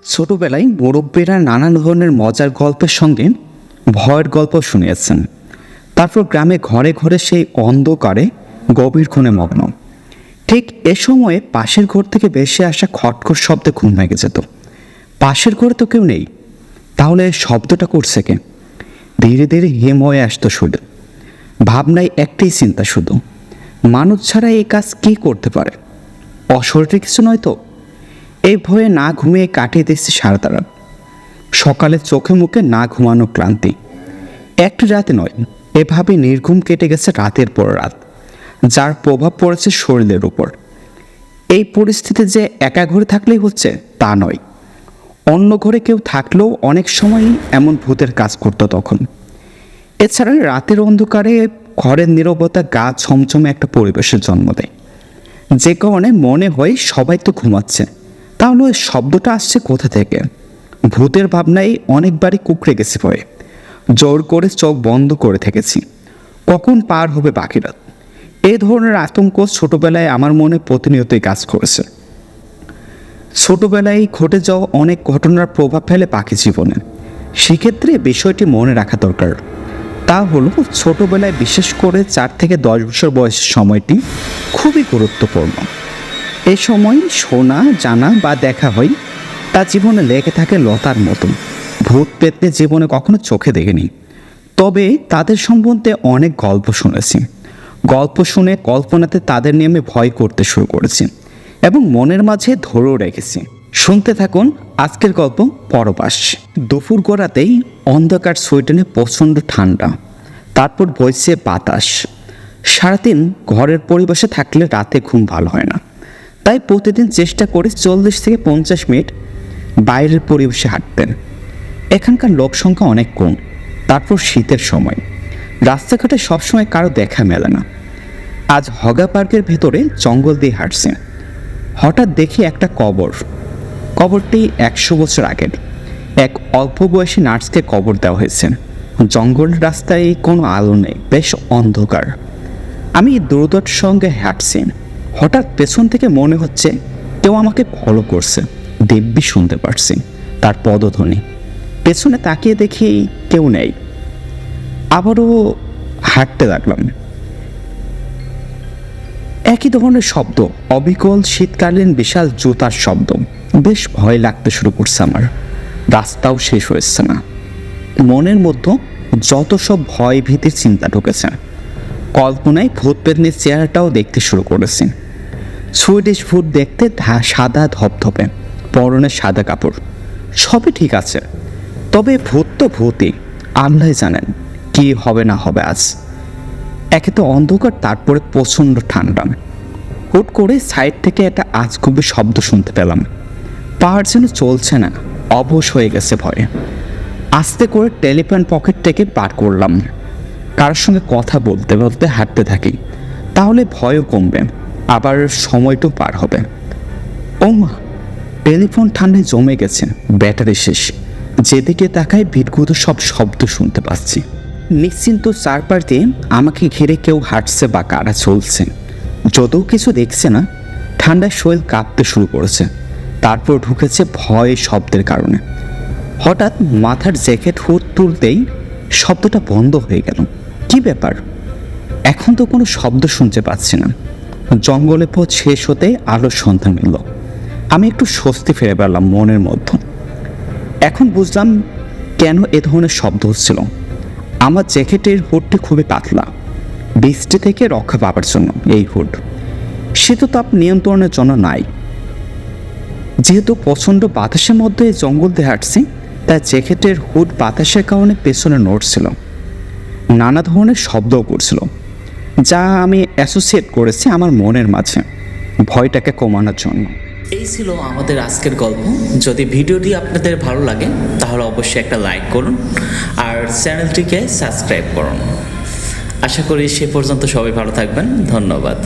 ছোটবেলায় মুরব্বীরা নানান ধরনের মজার গল্পের সঙ্গে ভয়ের গল্প শুনিয়েছেন। তারপর গ্রামে ঘরে ঘরে সেই অন্ধকারে গভীর ক্ষণে মগ্ন। ঠিক এ সময়ে পাশের ঘর থেকে ভেসে আসা খটখট শব্দে ঘুম ভেঙে যেত। পাশের ঘরে তো কেউ নেই, তাহলে শব্দটা করছে কে? ধীরে ধীরে হিম হয়ে আসতো শুধু ভাবনায় একটাই চিন্তা, শুধু মানুষ ছাড়া এই কাজ কী করতে পারে? অশরীরী কিছু নয় তো? এই ভয়ে না ঘুমিয়ে কাটিয়ে দিচ্ছে সারাটা রাত। সকালে চোখে মুখে না ঘুমানো ক্লান্তি। একটি রাতে নয়, এভাবে নির্ঘুম কেটে গেছে রাতের পর রাত, যার প্রভাব পড়েছে শরীরের উপর। এই পরিস্থিতি যে একা ঘরে থাকলেই হচ্ছে তা নয়, অন্য ঘরে কেউ থাকলেও অনেক সময়ই এমন ভূতের কাজ করতো তখন। এছাড়া রাতের অন্ধকারে ঘরের নীরবতা গা ছমছমে একটা পরিবেশের জন্ম দেয়, যে কারণে মনে হয় সবাই তো ঘুমাচ্ছে, তাহলে ওই শব্দটা আসছে কোথা থেকে? ভূতের ভাবনায় অনেকবারই কুঁকড়ে গেছে ভয়ে, জোর করে চোখ বন্ধ করে থেকেছি, কখন পার হবে বাকি রাত। এ ধরনের আতঙ্ক ছোটবেলায় আমার মনে প্রতিনিয়তই কাজ করেছে। ছোটবেলায় ঘটে যাওয়া অনেক ঘটনার প্রভাব ফেলে বাকি জীবনে। সেক্ষেত্রে বিষয়টি মনে রাখা দরকার। তা হলো, ছোটবেলায় বিশেষ করে 4 থেকে 10 বছর বয়সের সময়টি খুবই গুরুত্বপূর্ণ। এই সময় শোনা, জানা বা দেখা হয় তা জীবনে লেগে থাকে লতার মতন। ভূত পেতনি জীবনে কখনো চোখে দেখিনি, তবে তাদের সম্বন্ধে অনেক গল্প শুনেছি। গল্প শুনে কল্পনাতে তাদের নিয়ে আমি ভয় করতে শুরু করেছি এবং মনের মাঝে ধরেও রেখেছি। শুনতে থাকুন আজকের গল্প পরবাস। দুপুর গড়াতেই অন্ধকার সোয়েটারে প্রচণ্ড ঠান্ডা, তারপর বইছে বাতাস। সারাদিন ঘরের পরিবেশে থাকলে রাতে ঘুম ভালো হয় না, তাই প্রতিদিন চেষ্টা করি 40 থেকে 50 মিনিট বাইরের পরিবেশে হাঁটতেন। এখানকার লোক সংখ্যা অনেক কম, তারপর শীতের সময় রাস্তাঘাটে সবসময় কারো দেখা মেলে না। আজ হগা পার্কের ভেতরে জঙ্গল দিয়ে হাঁটছে, হঠাৎ দেখি একটা কবর। কবরটি 100 বছর আগের এক অল্প বয়সী নার্সকে কবর দেওয়া হয়েছে। জঙ্গল রাস্তায় কোনো আলো নেই, বেশ অন্ধকার। আমি দ্রুততার সঙ্গে হাঁটছি, হঠাৎ পেছন থেকে মনে হচ্ছে কেউ আমাকে ফলো করছে। দিব্যি শুনতে পারছি তার পদধ্বনি। পেছনে তাকিয়ে দেখি কেউ নেই। আবারও হাঁটতে লাগলাম, একই ধরনের শব্দ, অবিকল শীতকালীন বিশাল জুতার শব্দ। বেশ ভয় লাগতে শুরু করছে আমার। রাস্তাও শেষ হয়েছে না। মনের মধ্যে যত সব ভয় ভীতির চিন্তা ঢুকেছে। কল্পনায় ভূত পেতনির চেহারাটাও দেখতে শুরু করেছি। সুইডিশ ভূত দেখতে সাদা ধপধপে, পরনে সাদা কাপড়, সবই ঠিক আছে। তবে ভূত তো ভূতই, আল্লাহ জানেন কি হবে না হবে আজ। একে তো অন্ধকার, তারপরে প্রচণ্ড ঠান্ডা। হুট করে সাইড থেকে একটা আজগুবি শব্দ শুনতে পেলাম। পাহাড় যেন চলছে না, অবশ হয়ে গেছে ভয়ে। আস্তে করে টেলিফোন পকেট থেকে বার করলাম। কারোর সঙ্গে কথা বলতে বলতে হাঁটতে থাকি, তাহলে ভয়ও কমবে, আবার সময়টাও পার হবে। ও মা, টেলিফোন ঠান্ডায় জমে গেছে, ব্যাটারি শেষ। যেদিকে তাকায় বিদ্যুৎ সব শব্দ শুনতে পাচ্ছি। নিশ্চিন্ত চারপাশ দিয়ে আমাকে ঘিরে কেউ হাঁটছে বা কারা চলছে, যদিও কিছু দেখছে না। ঠান্ডায় শরীর কাঁপতে শুরু করেছে। তারপর ঢুকেছে ভয় শব্দের কারণে। হঠাৎ মাথার জ্যাকেট হুট তুলতেই শব্দটা বন্ধ হয়ে গেল। কি ব্যাপার? এখন তো কোনো শব্দ শুনতে পাচ্ছি না। জঙ্গলে পথ শেষ হতে আলোর সন্ধান মিলল। আমি একটু স্বস্তি ফিরে পেলাম মনের মধ্যে। এখন বুঝলাম কেন এ ধরনের শব্দ হচ্ছিল। আমার জ্যাকেটের হুডটি খুবই পাতলা, বৃষ্টি থেকে রক্ষা পাবার জন্য এই হুড। শীততাপ নিয়ন্ত্রণের জন্য নাই। যেহেতু প্রচণ্ড বাতাসের মধ্যে জঙ্গল দিয়ে হাঁটছি, তাই জ্যাকেটের হুড বাতাসের কারণে পেছনে নড়ছিল, নানা ধরনের শব্দও করছিল, যা আমি অ্যাসোসিয়েট করেছি আমার মনের মাঝে ভয়টাকে কমানোর জন্য। এই ছিল আমাদের আজকের গল্প। যদি ভিডিওটি আপনাদের ভালো লাগে তাহলে অবশ্যই একটা লাইক করুন আর চ্যানেলটিকে সাবস্ক্রাইব করুন। আশা করি সে পর্যন্ত সবাই ভালো থাকবেন। ধন্যবাদ।